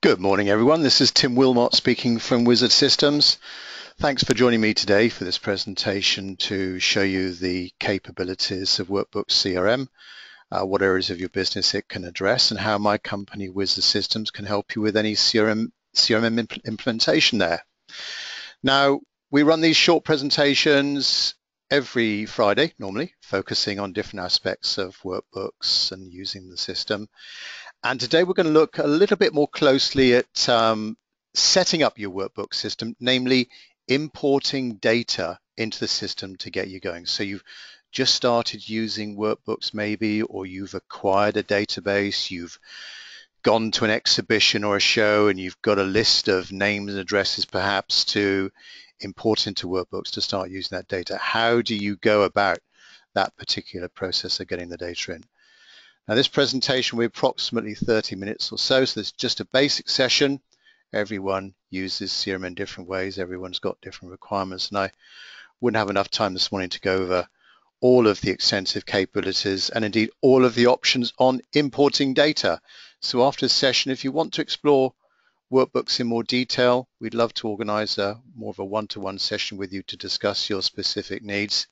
Good morning, everyone. This is Tim Wilmot speaking from Wizard Systems. Thanks for joining me today for this presentation to show you the capabilities of Workbooks CRM, what areas of your business it can address, and how my company Wizard Systems can help you with any CRM implementation there. Now, we run these short presentations every Friday, normally, focusing on different aspects of Workbooks and using the system. And today we're going to look a little bit more closely at setting up your workbook system, namely importing data into the system to get you going. So you've just started using workbooks maybe, or you've acquired a database, you've gone to an exhibition or a show and you've got a list of names and addresses perhaps to import into workbooks to start using that data. How do you go about that particular process of getting the data in? Now, this presentation will be approximately 30 minutes or so it's just a basic session. Everyone uses CRM in different ways. Everyone's got different requirements, and I wouldn't have enough time this morning to go over all of the extensive capabilities and indeed all of the options on importing data. So after this session, if you want to explore workbooks in more detail, we'd love to organize more of a one-to-one session with you to discuss your specific needs.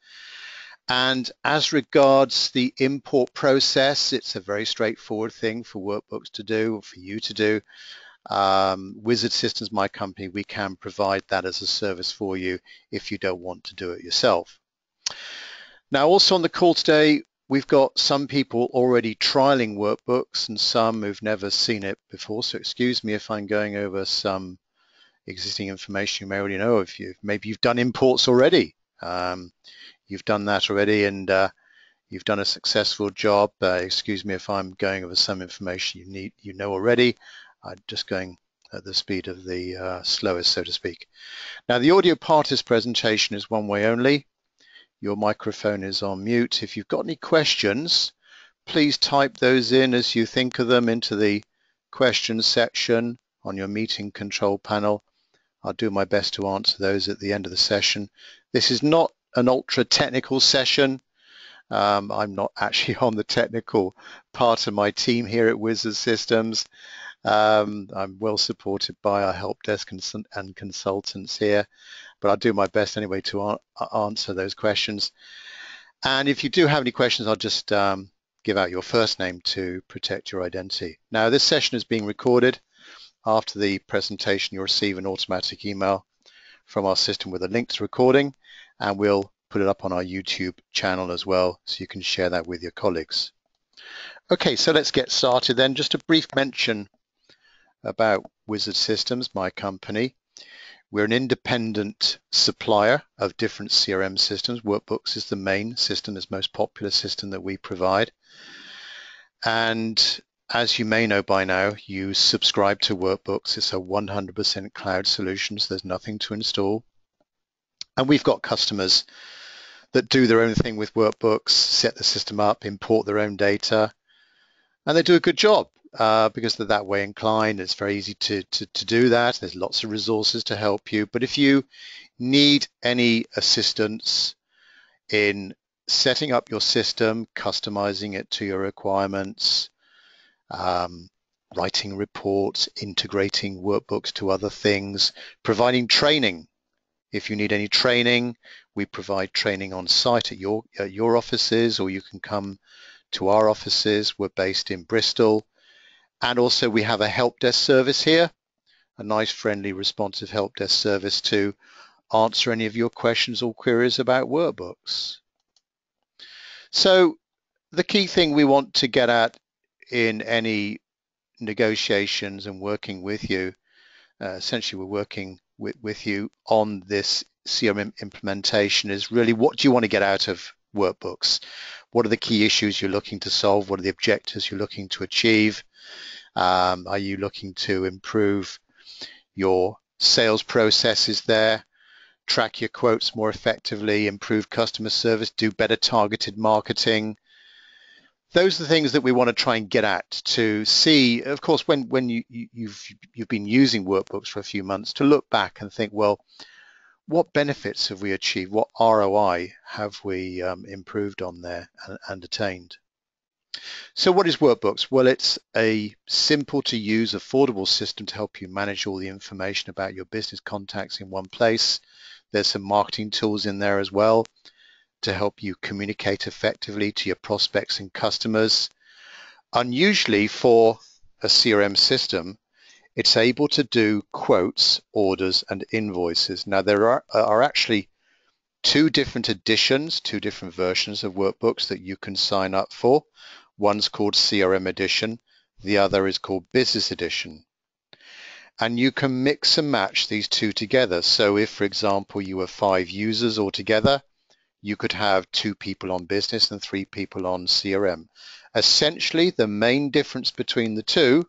And as regards the import process, it's a very straightforward thing for workbooks to do, or for you to do. Wizard Systems, my company, we can provide that as a service for you if you don't want to do it yourself. Now, also on the call today, we've got some people already trialing workbooks and some who've never seen it before. So excuse me if I'm going over some existing information you may already know. If maybe you've done imports already. You've done that already and you've done a successful job. Excuse me if I'm going over some information you know already. I'm just going at the speed of the slowest, so to speak. Now, the audio part of this presentation is one way only. Your microphone is on mute. If you've got any questions, please type those in as you think of them into the questions section on your meeting control panel. I'll do my best to answer those at the end of the session. This is not an ultra technical session. I'm not actually on the technical part of my team here at Wizard Systems. I'm well supported by our help desk and consultants here, but I'll do my best anyway to answer those questions. And if you do have any questions, I'll just give out your first name to protect your identity. Now, this session is being recorded. After the presentation, you'll receive an automatic email from our system with a link to recording, and we'll put it up on our YouTube channel as well, so you can share that with your colleagues. Okay, so let's get started then. Just a brief mention about Wizard Systems, my company. We're an independent supplier of different CRM systems. Workbooks is the main system, is most popular system that we provide. And as you may know by now, you subscribe to Workbooks. It's a 100% cloud solution, so there's nothing to install. And we've got customers that do their own thing with Workbooks, set the system up, import their own data, and they do a good job because they're that way inclined. It's very easy to do that. There's lots of resources to help you. But if you need any assistance in setting up your system, customizing it to your requirements, writing reports, integrating workbooks to other things, providing training. If you need any training, we provide training on site at your offices, or you can come to our offices. We're based in Bristol. And also we have a help desk service here, a nice, friendly, responsive help desk service to answer any of your questions or queries about workbooks. So the key thing we want to get at in any negotiations and working with you, essentially we're working with you on this CRM implementation, is really what do you want to get out of workbooks? What are the key issues you're looking to solve? What are the objectives you're looking to achieve? Are you looking to improve your sales processes there, track your quotes more effectively, improve customer service, do better targeted marketing? Those are the things that we want to try and get at, to see, of course, when you've been using workbooks for a few months, to look back and think, well, what benefits have we achieved? What ROI have we improved on there and attained? So what is Workbooks? Well, it's a simple to use, affordable system to help you manage all the information about your business contacts in one place. There's some marketing tools in there as well to help you communicate effectively to your prospects and customers. Unusually for a CRM system, it's able to do quotes, orders, and invoices. Now, there are actually two different editions, two different versions of Workbooks that you can sign up for. One's called CRM Edition, the other is called Business Edition. And you can mix and match these two together. So if, for example, you were 5 users altogether, you could have 2 people on business and 3 people on CRM. Essentially, the main difference between the two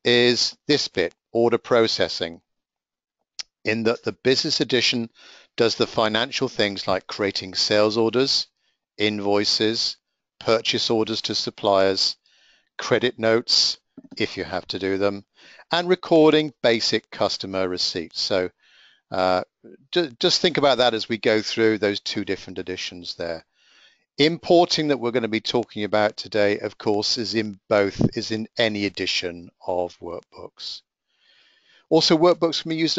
is this bit, order processing, in that the business edition does the financial things like creating sales orders, invoices, purchase orders to suppliers, credit notes, if you have to do them, and recording basic customer receipts. So just think about that as we go through those two different editions there. Importing that we're going to be talking about today, of course, is in any edition of Workbooks. Also, Workbooks can be used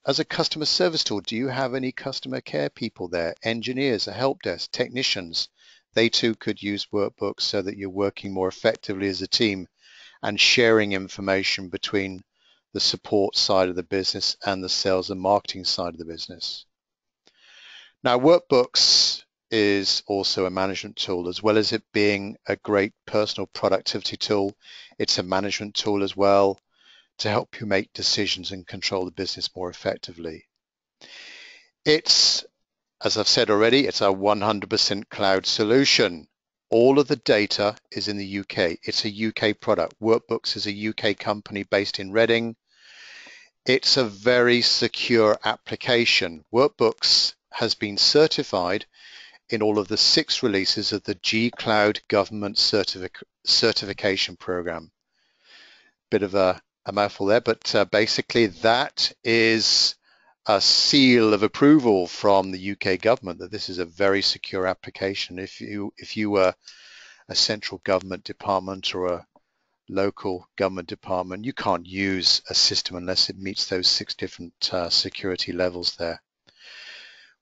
as a customer service tool. Do you have any customer care people there? Engineers, a help desk, technicians? They too could use Workbooks so that you're working more effectively as a team and sharing information between the support side of the business and the sales and marketing side of the business. Now, Workbooks is also a management tool. As well as it being a great personal productivity tool, it's a management tool as well to help you make decisions and control the business more effectively. It's, as I've said already, it's a 100% cloud solution. All of the data is in the UK. It's a UK product. Workbooks is a UK company based in Reading. It's a very secure application. Workbooks has been certified in all of the 6 releases of the G Cloud Government Certification Program. Bit of a mouthful there, but basically that is a seal of approval from the UK government that this is a very secure application. If you were a central government department or a local government department, you can't use a system unless it meets those 6 different security levels there.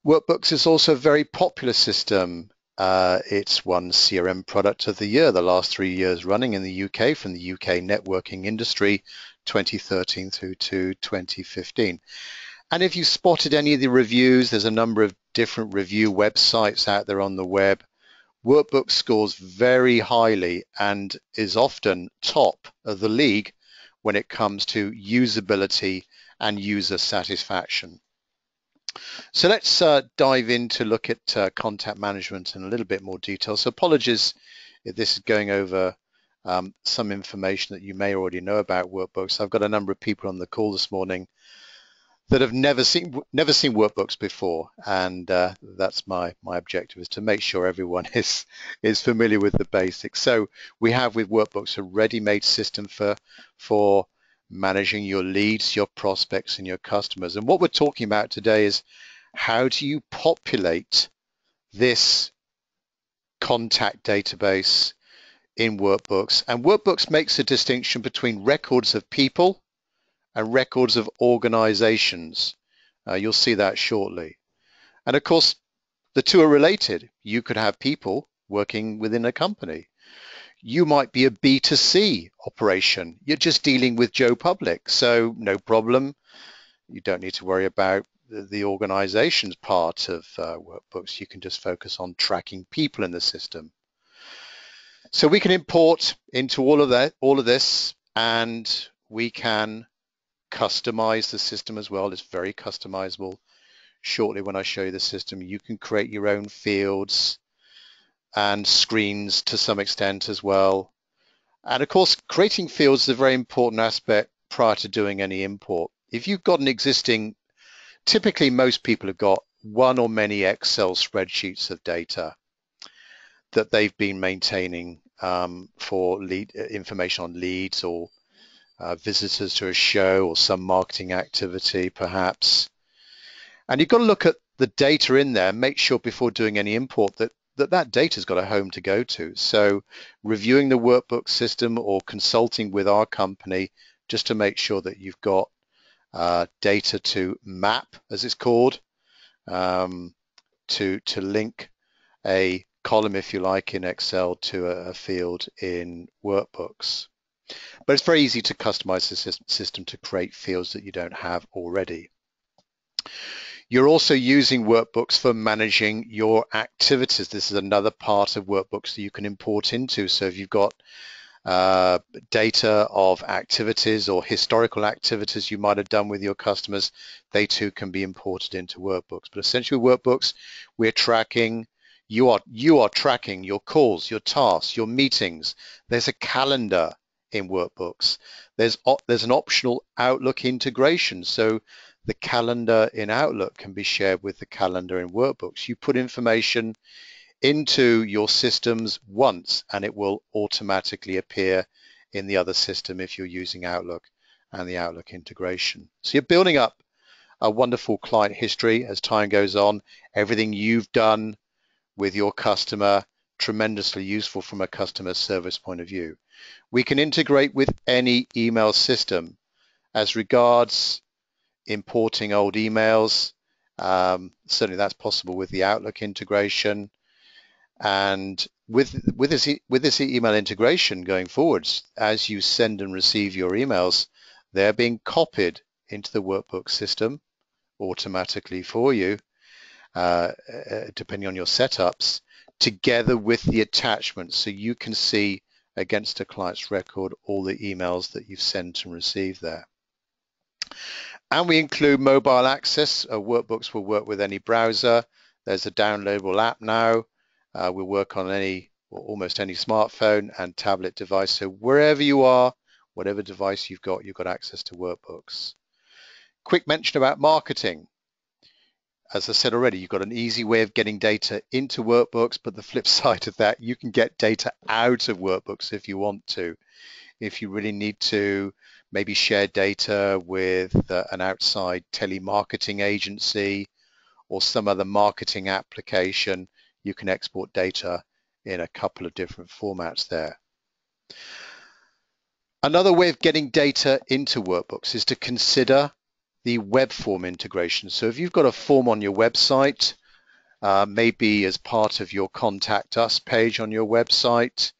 Workbooks is also a very popular system. It's won CRM Product of the Year the last 3 years running in the UK from the UK networking industry 2013 through to 2015. And if you spotted any of the reviews, there's a number of different review websites out there on the web. Workbooks scores very highly and is often top of the league when it comes to usability and user satisfaction. So let's dive in to look at contact management in a little bit more detail. So apologies if this is going over some information that you may already know about Workbooks. I've got a number of people on the call this morning that have never seen Workbooks before, and that's my objective, is to make sure everyone is familiar with the basics. So we have with Workbooks a ready-made system for managing your leads, your prospects, and your customers. And what we're talking about today is how do you populate this contact database in Workbooks. And Workbooks makes a distinction between records of people and records of organizations. You'll see that shortly. And of course, the two are related. You could have people working within a company. You might be a B2C operation. You're just dealing with Joe Public, so no problem. You don't need to worry about the organization's part of Workbooks. You can just focus on tracking people in the system. So we can import into all of this, and we can customize the system as well. It's very customizable. Shortly, when I show you the system, you can create your own fields and screens to some extent as well. And of course, creating fields is a very important aspect prior to doing any import. If you've got an existing, typically most people have got one or many Excel spreadsheets of data that they've been maintaining for information on leads or visitors to a show or some marketing activity perhaps. And you've got to look at the data in there, make sure before doing any import that that data's got a home to go to. So reviewing the workbook system or consulting with our company just to make sure that you've got data to map, as it's called, to link a column, if you like, in Excel to a field in workbooks. But it's very easy to customize the system to create fields that you don't have already. You're also using workbooks for managing your activities. This is another part of workbooks that you can import into. So if you've got data of activities or historical activities you might have done with your customers, they too can be imported into workbooks. But essentially workbooks, we're tracking, you are tracking your calls, your tasks, your meetings. There's a calendar in workbooks. There's an optional Outlook integration. So the calendar in Outlook can be shared with the calendar in workbooks. You put information into your systems once and it will automatically appear in the other system if you're using Outlook and the Outlook integration. So you're building up a wonderful client history as time goes on. Everything you've done with your customer, tremendously useful from a customer service point of view. We can integrate with any email system. As regards importing old emails, certainly that's possible with the Outlook integration. And with this email integration going forwards, as you send and receive your emails, they're being copied into the workbook system automatically for you, depending on your setups, together with the attachments, so you can see against a client's record all the emails that you've sent and received there. And we include mobile access. Workbooks will work with any browser. There's a downloadable app now. We'll work on any or almost any smartphone and tablet device. So wherever you are, whatever device you've got access to workbooks. Quick mention about marketing. As I said already, you've got an easy way of getting data into workbooks, but the flip side of that, you can get data out of workbooks if you want to. If you really need to maybe share data with an outside telemarketing agency or some other marketing application, you can export data in a couple of different formats there. Another way of getting data into workbooks is to consider the web form integration. So if you've got a form on your website, maybe as part of your Contact Us page on your website,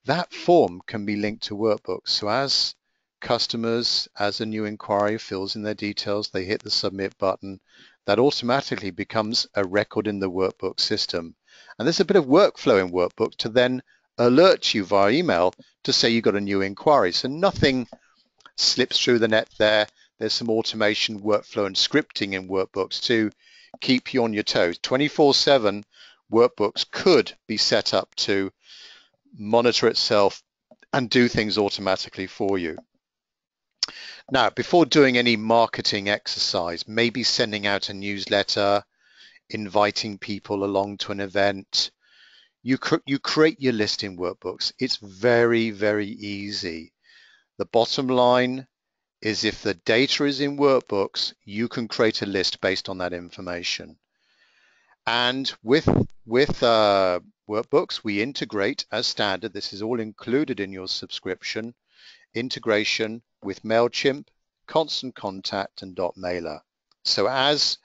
that form can be linked to workbooks. So as customers, as a new inquiry fills in their details, they hit the submit button, that automatically becomes a record in the workbook system. And there's a bit of workflow in workbook to then alert you via email to say you got a new inquiry. So nothing slips through the net there. There's some automation, workflow and scripting in workbooks to keep you on your toes. 24/7 workbooks could be set up to monitor itself and do things automatically for you. Now, before doing any marketing exercise, maybe sending out a newsletter, inviting people along to an event, you create your list in workbooks. It's very, very easy. The bottom line is if the data is in workbooks, you can create a list based on that information. And with workbooks, we integrate as standard. This is all included in your subscription, integration with MailChimp, Constant Contact, and .mailer. So as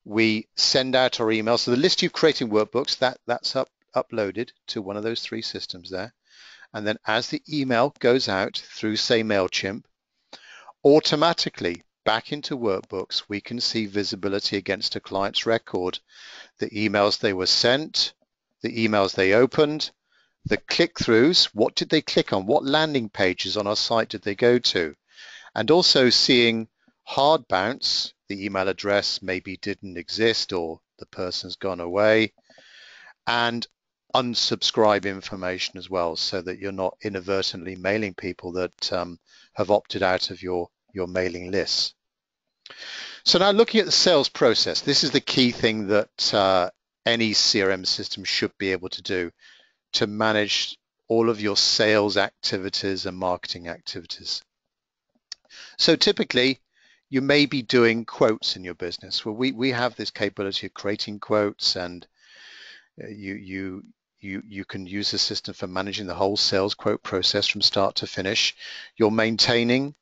we send out our emails, so the list you've created in workbooks, that's uploaded to one of those three systems there. And then as the email goes out through, say, MailChimp, automatically back into workbooks, we can see visibility against a client's record, the emails they were sent, the emails they opened, the click-throughs, what did they click on, what landing pages on our site did they go to, and also seeing hard bounce, the email address maybe didn't exist or the person's gone away, and unsubscribe information as well, so that you're not inadvertently mailing people that have opted out of your mailing lists. So now looking at the sales process, this is the key thing that any CRM system should be able to do to manage all of your sales activities and marketing activities. So typically you may be doing quotes in your business. Well, we have this capability of creating quotes, and You can use the system for managing the whole sales quote process from start to finish. You're maintaining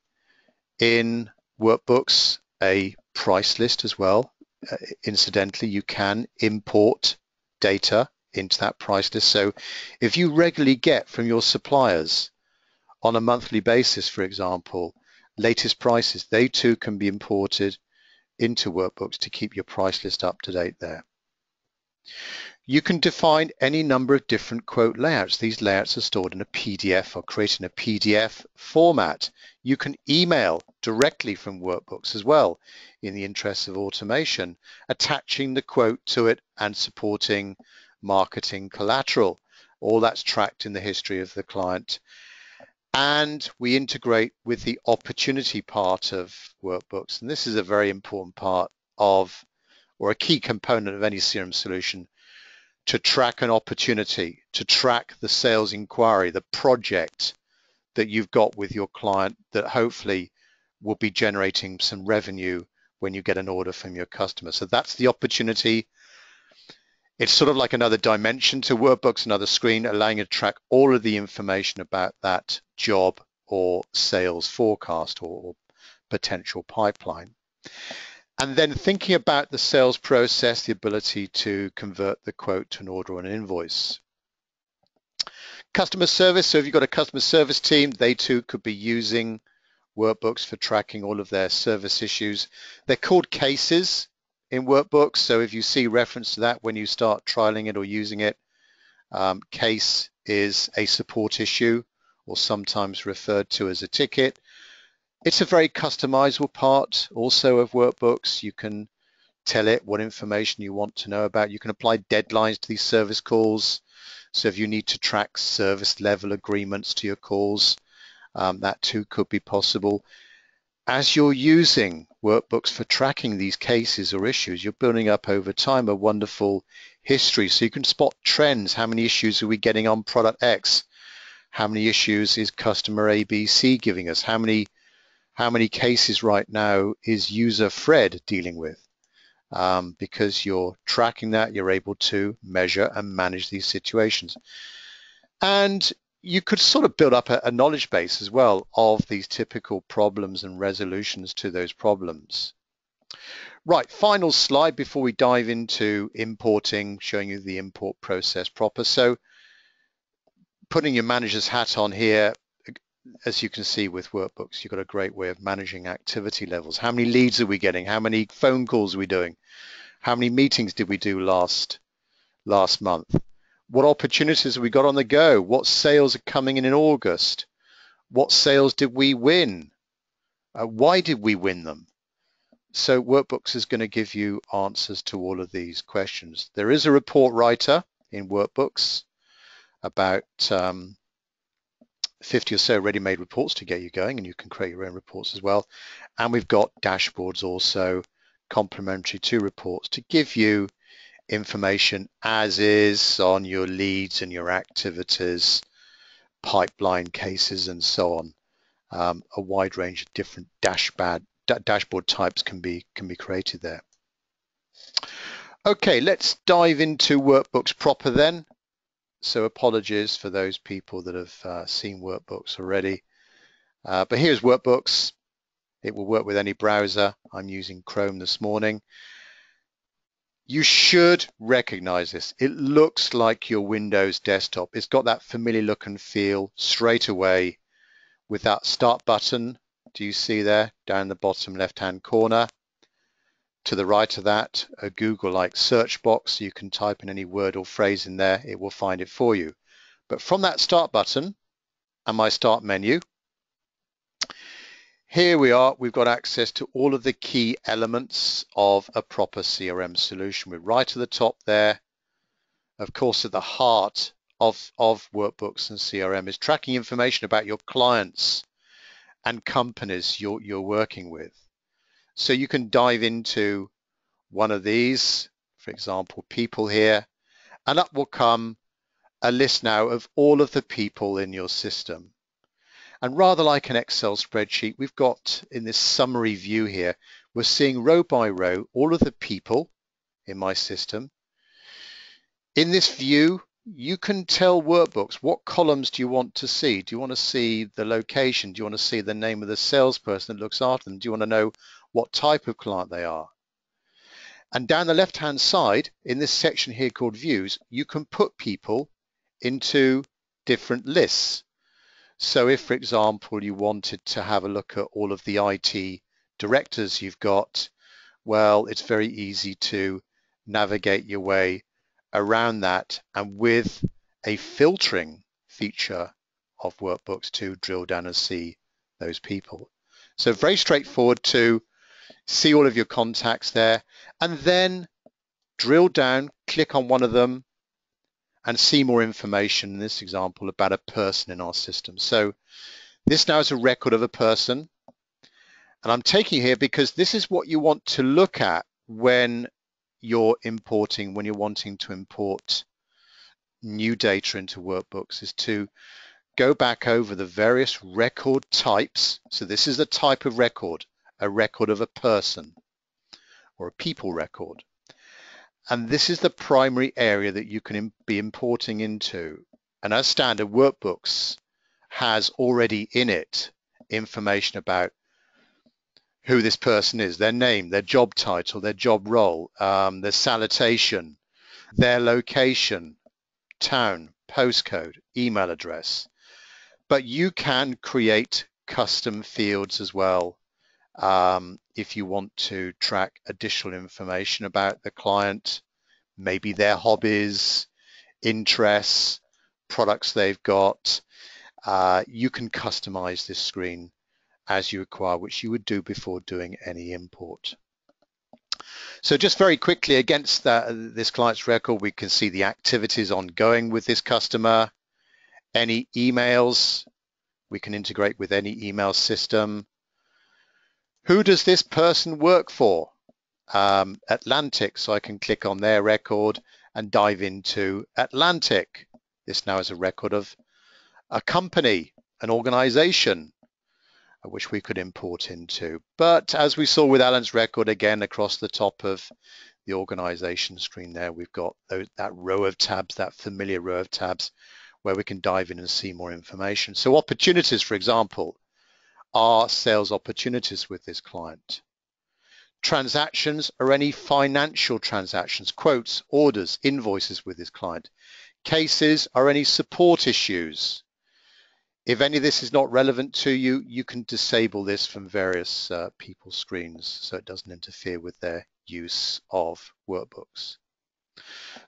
in Workbooks a price list as well. Incidentally, you can import data into that price list. So if you regularly get from your suppliers on a monthly basis, for example, latest prices, they too can be imported into Workbooks to keep your price list up to date there. You can define any number of different quote layouts. These layouts are stored in a PDF or created in a PDF format. You can email directly from Workbooks as well in the interest of automation, attaching the quote to it and supporting marketing collateral. All that's tracked in the history of the client. And we integrate with the opportunity part of Workbooks. And this is a very important part of, or a key component of any CRM solution, to track an opportunity, to track the sales inquiry, the project that you've got with your client that hopefully will be generating some revenue when you get an order from your customer. So that's the opportunity. It's sort of like another dimension to Workbooks, another screen, allowing you to track all of the information about that job or sales forecast or potential pipeline. And then thinking about the sales process, the ability to convert the quote to an order or an invoice. Customer service, so if you've got a customer service team, they too could be using Workbooks for tracking all of their service issues. They're called cases in Workbooks, so if you see reference to that when you start trialing it or using it, case is a support issue or sometimes referred to as a ticket. It's a very customizable part also of Workbooks. You can tell it what information you want to know about. You can apply deadlines to these service calls. So if you need to track service level agreements to your calls, that too could be possible. As you're using Workbooks for tracking these cases or issues, you're building up over time a wonderful history. So you can spot trends. How many issues are we getting on product X? How many issues is customer ABC giving us? How many cases right now is user Fred dealing with? Because you're tracking that, you're able to measure and manage these situations. And you could sort of build up a knowledge base as well of these typical problems and resolutions to those problems. Right, final slide before we dive into importing, showing you the import process proper. So putting your manager's hat on here, as you can see with Workbooks, you've got a great way of managing activity levels. How many leads are we getting? How many phone calls are we doing? How many meetings did we do last month? What opportunities have we got on the go? What sales are coming in August? What sales did we win? Why did we win them? So Workbooks is going to give you answers to all of these questions. There is a report writer in Workbooks, about 50 or so ready-made reports to get you going, and you can create your own reports as well. And we've got dashboards also complementary to reports to give you information as is on your leads and your activities, pipeline cases, and so on. A wide range of different dashboard types can be created there. Okay, let's dive into Workbooks proper then. So apologies for those people that have seen Workbooks already. But here's Workbooks. It will work with any browser. I'm using Chrome this morning. You should recognize this. It looks like your Windows desktop. It's got that familiar look and feel straight away with that start button. Do you see there down the bottom left-hand corner? To the right of that, a Google-like search box. You can type in any word or phrase in there. It will find it for you. But from that start button and my start menu, here we are. We've got access to all of the key elements of a proper CRM solution. We're right at the top there. Of course, at the heart of Workbooks and CRM is tracking information about your clients and companies you're working with. So you can dive into one of these, for example, people here, and up will come a list now of all of the people in your system. And rather like an Excel spreadsheet, we've got in this summary view here, we're seeing row by row all of the people in my system. In this view, you can tell Workbooks what columns do you want to see. Do you want to see the location? Do you want to see the name of the salesperson that looks after them? Do you want to know what type of client they are? And down the left-hand side, in this section here called Views, you can put people into different lists. So if, for example, you wanted to have a look at all of the IT directors you've got, well, it's very easy to navigate your way around that, and with a filtering feature of Workbooks to drill down and see those people. So very straightforward to see all of your contacts there, and then drill down, click on one of them, and see more information, in this example, about a person in our system. So this now is a record of a person, and I'm taking here because this is what you want to look at when you're importing, when you're wanting to import new data into Workbooks, is to go back over the various record types. So this is the type of record, a record of a person or a people record. And this is the primary area that you can be importing into. And as standard, Workbooks has already in it information about who this person is, their name, their job title, their job role, their salutation, their location, town, postcode, email address. But you can create custom fields as well if you want to track additional information about the client, maybe their hobbies, interests, products they've got. You can customize this screen as you require, which you would do before doing any import. So just very quickly, against this client's record, we can see the activities ongoing with this customer, any emails we can integrate with any email system. Who does this person work for? Atlantic, so I can click on their record and dive into Atlantic. This now is a record of a company, an organization, which we could import into. But as we saw with Alan's record, again, across the top of the organization screen there, we've got that row of tabs, that familiar row of tabs, where we can dive in and see more information. So opportunities, for example, are sales opportunities with this client. Transactions are any financial transactions, quotes, orders, invoices with this client. Cases are any support issues. If any of this is not relevant to you, you can disable this from various people's screens so it doesn't interfere with their use of Workbooks.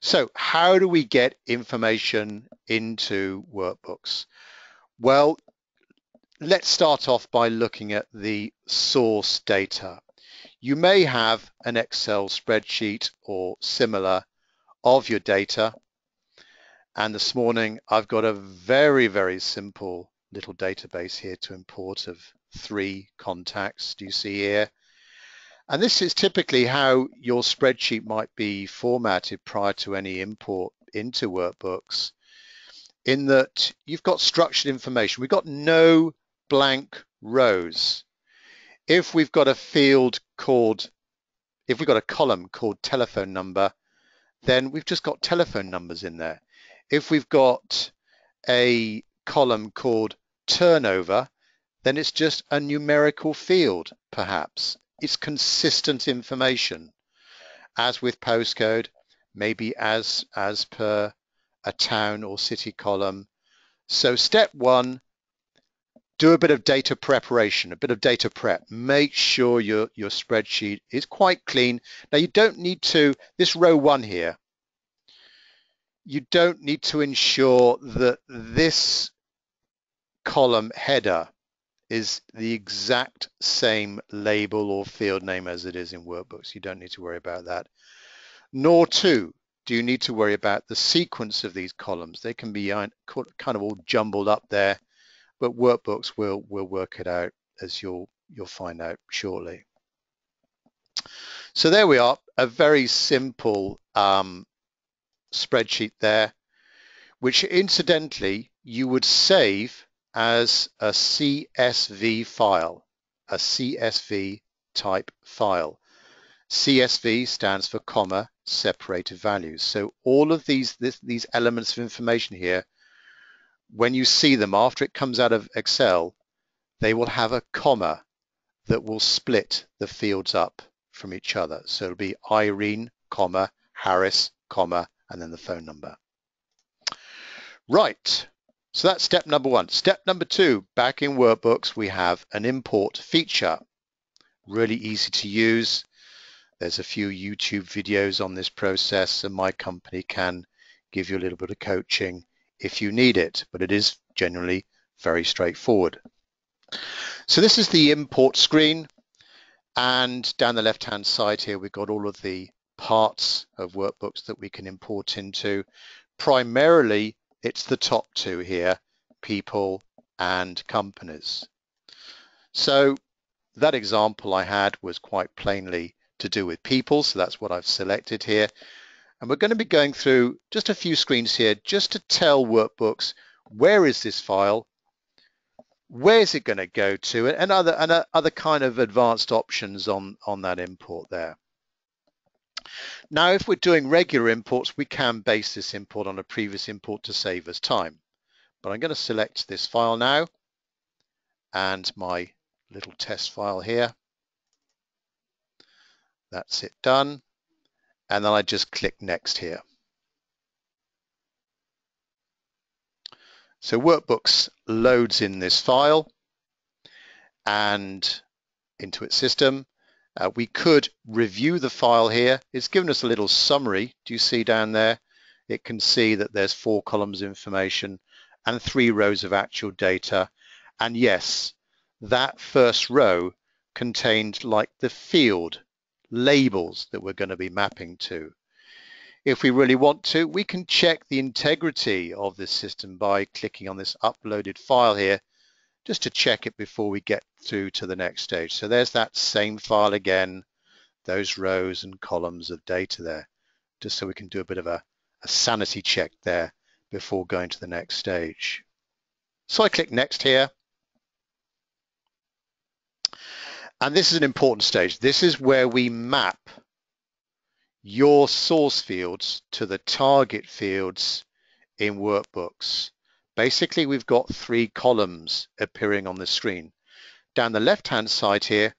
So how do we get information into Workbooks? Well, let's start off by looking at the source data. You may have an Excel spreadsheet or similar of your data. And this morning, I've got a very, very simple little database here to import of 3 contacts. Do you see here? And this is typically how your spreadsheet might be formatted prior to any import into Workbooks, in that you've got structured information. We've got no blank rows. If we've got a column called telephone number, then we've just got telephone numbers in there. If we've got a column called turnover, then it's just a numerical field, perhaps. It's consistent information. As with postcode, maybe as per a town or city column. So step 1, do a bit of data preparation, a bit of data prep. Make sure your spreadsheet is quite clean. Now you don't need to, this row 1 here, you don't need to ensure that this column header is the exact same label or field name as it is in Workbooks. You don't need to worry about that. Nor too do you need to worry about the sequence of these columns. They can be kind of all jumbled up there, but Workbooks will work it out, as you'll find out shortly. So there we are, a very simple spreadsheet there, which incidentally you would save as a CSV file, a CSV type file. CSV stands for comma separated values. So all of these elements of information here, when you see them after it comes out of Excel, they will have a comma that will split the fields up from each other. So it'll be Irene, comma, Harris, comma, and then the phone number. Right, so that's step number one. Step number two, back in Workbooks, we have an import feature. Really easy to use. There's a few YouTube videos on this process, and my company can give you a little bit of coaching if you need it, but it is generally very straightforward. So this is the import screen, and down the left-hand side here, we've got all of the parts of Workbooks that we can import into. Primarily, it's the top two here, people and companies. So that example I had was quite plainly to do with people, so that's what I've selected here. And we're going to be going through just a few screens here just to tell Workbooks where is this file, where is it going to go to, and other kind of advanced options on that import there. Now, if we're doing regular imports, we can base this import on a previous import to save us time. But I'm going to select this file now and my little test file here. That's it done. And then I just click next here. So Workbooks loads in this file and into its system. We could review the file here. It's given us a little summary. Do you see down there? It can see that there's 4 columns of information and 3 rows of actual data. And yes, that first row contained like the field labels that we're going to be mapping to. If we really want to, we can check the integrity of this system by clicking on this uploaded file here, just to check it before we get through to the next stage. So there's that same file again, those rows and columns of data there, just so we can do a bit of a sanity check there before going to the next stage. So I click next here. And this is an important stage. This is where we map your source fields to the target fields in Workbooks. Basically, we've got 3 columns appearing on the screen. Down the left-hand side here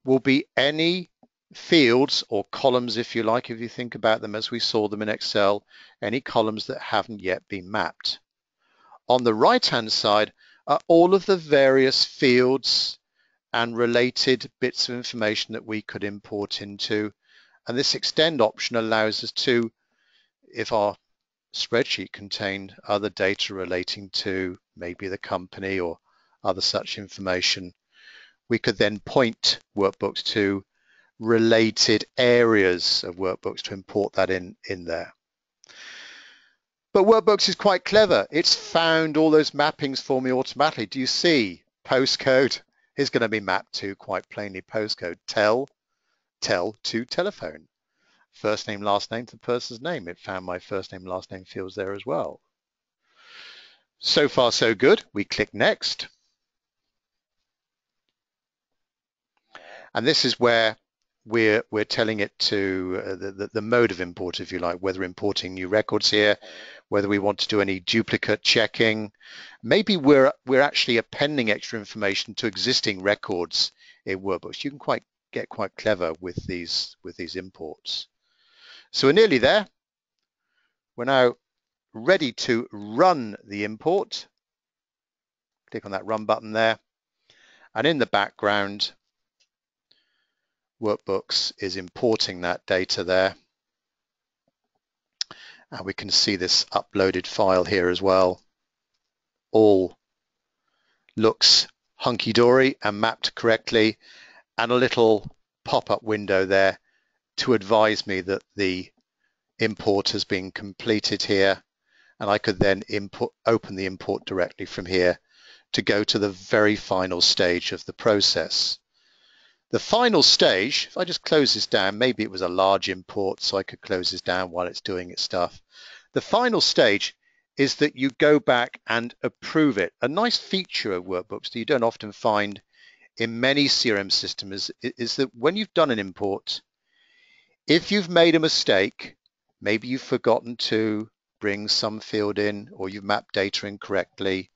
will be any fields or columns, if you like, if you think about them as we saw them in Excel, any columns that haven't yet been mapped. On the right-hand side are all of the various fields and related bits of information that we could import into. And this extend option allows us to, if our spreadsheet contained other data relating to maybe the company or other such information, we could then point Workbooks to related areas of Workbooks to import that in there. But Workbooks is quite clever. It's found all those mappings for me automatically. Do you see? Postcode is going to be mapped to, quite plainly, postcode. Tel to telephone. First name, last name to the person's name. It found my first name, last name fields there as well. So far, so good. We click next. And this is where we're telling it to the mode of import, if you like, whether importing new records here, whether we want to do any duplicate checking. Maybe we're actually appending extra information to existing records in Workbooks. You can get quite clever with these imports. So we're nearly there. We're now ready to run the import. Click on that run button there. And in the background, Workbooks is importing that data there. And we can see this uploaded file here as well. All looks hunky-dory and mapped correctly, and a little pop-up window there to advise me that the import has been completed here, and I could then open the import directly from here to go to the very final stage of the process. The final stage, if I just close this down, maybe it was a large import, so I could close this down while it's doing its stuff. The final stage is that you go back and approve it. A nice feature of Workbooks that you don't often find in many CRM systems is that when you've done an import, If you've made a mistake, maybe you've forgotten to bring some field in, or you've mapped data incorrectly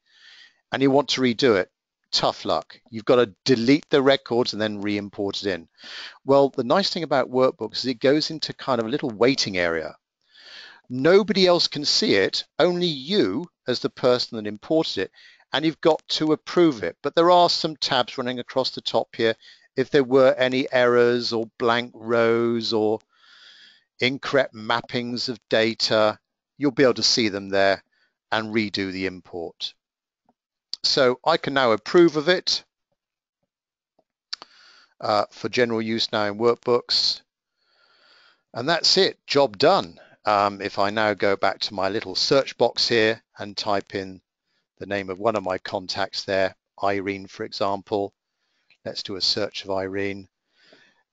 and you want to redo it, tough luck. You've got to delete the records and then re-import it in. Well, the nice thing about Workbooks is it goes into kind of a little waiting area. Nobody else can see it, only you as the person that imported it, and you've got to approve it. But there are some tabs running across the top here. If there were any errors or blank rows or incorrect mappings of data, you'll be able to see them there and redo the import. So I can now approve of it for general use now in Workbooks. And that's it, job done. If I now go back to my little search box here and type in the name of one of my contacts there, Irene, for example. Let's do a search of Irene.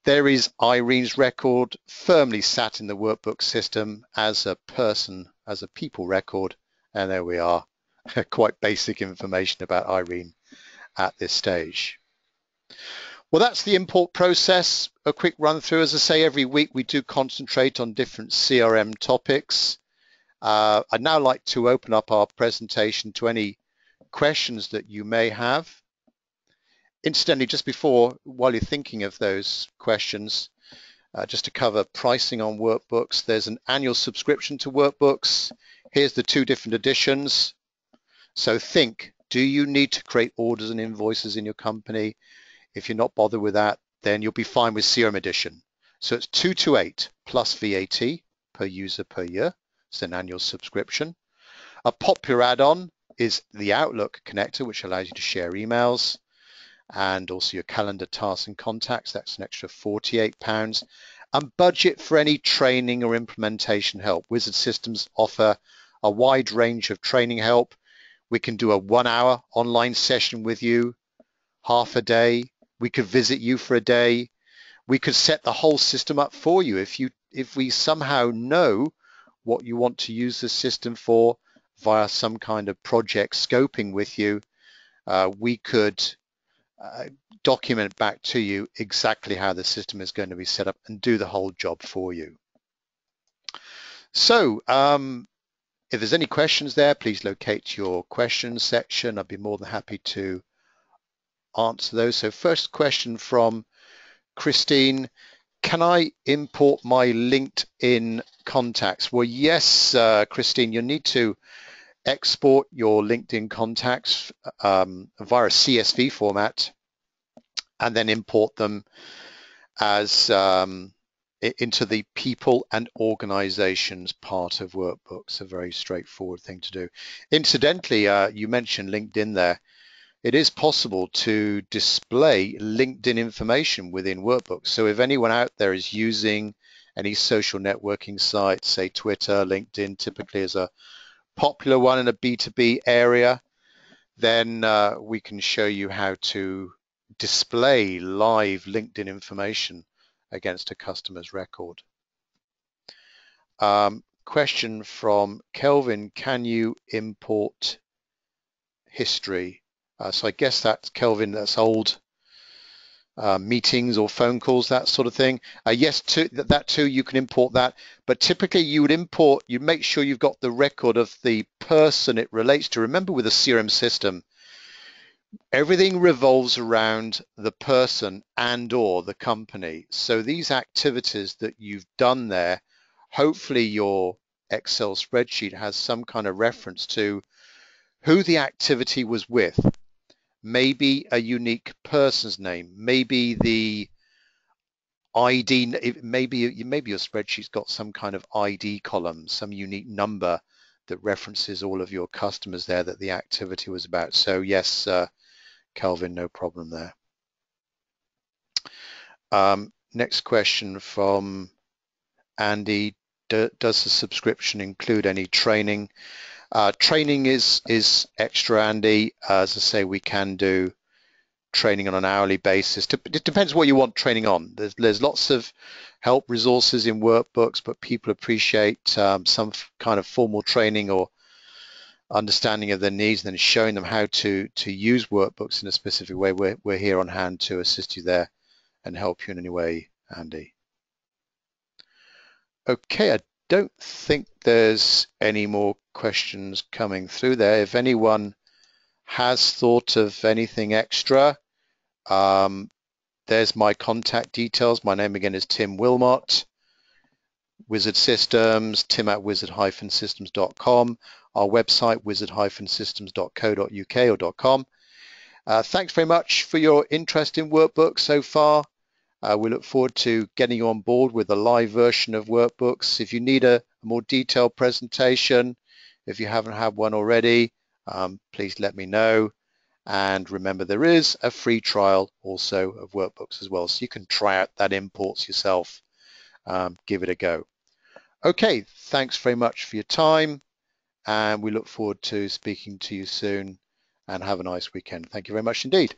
There is Irene's record firmly sat in the Workbook system as a person, as a people record. And there we are, quite basic information about Irene at this stage. Well, that's the import process. A quick run through. As I say, every week we do concentrate on different CRM topics. I'd now like to open up our presentation to any questions that you may have. Incidentally, just before, while you're thinking of those questions, just to cover pricing on Workbooks, there's an annual subscription to Workbooks. Here's the 2 different editions. So think, do you need to create orders and invoices in your company? If you're not bothered with that, then you'll be fine with CRM edition. So it's 228 plus VAT per user per year. It's an annual subscription. A popular add-on is the Outlook connector, which allows you to share emails and also your calendar, tasks and contacts. That's an extra £48. And budget for any training or implementation help. Wizard Systems offer a wide range of training help. We can do a 1-hour online session with you, half a day. We could visit you for a day. We could set the whole system up for you. If we somehow know what you want to use the system for via some kind of project scoping with you, we could document back to you exactly how the system is going to be set up and do the whole job for you. So if there's any questions there, please locate your questions section. I'd be more than happy to answer those. So first question from Christine, can I import my LinkedIn contacts? Well, yes, Christine, you'll need to export your LinkedIn contacts via a CSV format and then import them as into the people and organizations part of Workbooks. A very straightforward thing to do. Incidentally, you mentioned LinkedIn there. It is possible to display LinkedIn information within Workbooks. So if anyone out there is using any social networking sites, say Twitter, LinkedIn typically is a popular one in a B2B area, then we can show you how to display live LinkedIn information against a customer's record. Question from Kelvin, can you import history? So I guess that's Kelvin, that's old meetings or phone calls, that sort of thing. Yes, that too, you can import that, but typically you would import, you make sure you've got the record of the person it relates to. Remember, with a CRM system, everything revolves around the person and or the company. So these activities that you've done there, hopefully your Excel spreadsheet has some kind of reference to who the activity was with. Maybe a unique person's name, maybe the ID, maybe your spreadsheet's got some kind of ID column, some unique number that references all of your customers there that the activity was about. So yes, Kelvin, no problem there. Next question from Andy, does the subscription include any training? Training is extra, Andy. As I say, we can do training on an hourly basis. It depends what you want training on. There's lots of help resources in Workbooks, but people appreciate some kind of formal training or understanding of their needs, and then showing them how to use Workbooks in a specific way. We're here on hand to assist you there and help you in any way, Andy. Okay, I don't think there's any more questions coming through there. If anyone has thought of anything extra, there's my contact details. My name again is Tim Wilmot. Wizard Systems, tim@wizard-systems.com. Our website, wizard-systems.co.uk or .com. Thanks very much for your interest in Workbooks so far. We look forward to getting you on board with a live version of Workbooks. If you need a more detailed presentation, if you haven't had one already, please let me know. And remember, there is a free trial also of Workbooks as well, so you can try out that imports yourself. Give it a go. Okay, thanks very much for your time, and we look forward to speaking to you soon, and have a nice weekend. Thank you very much indeed.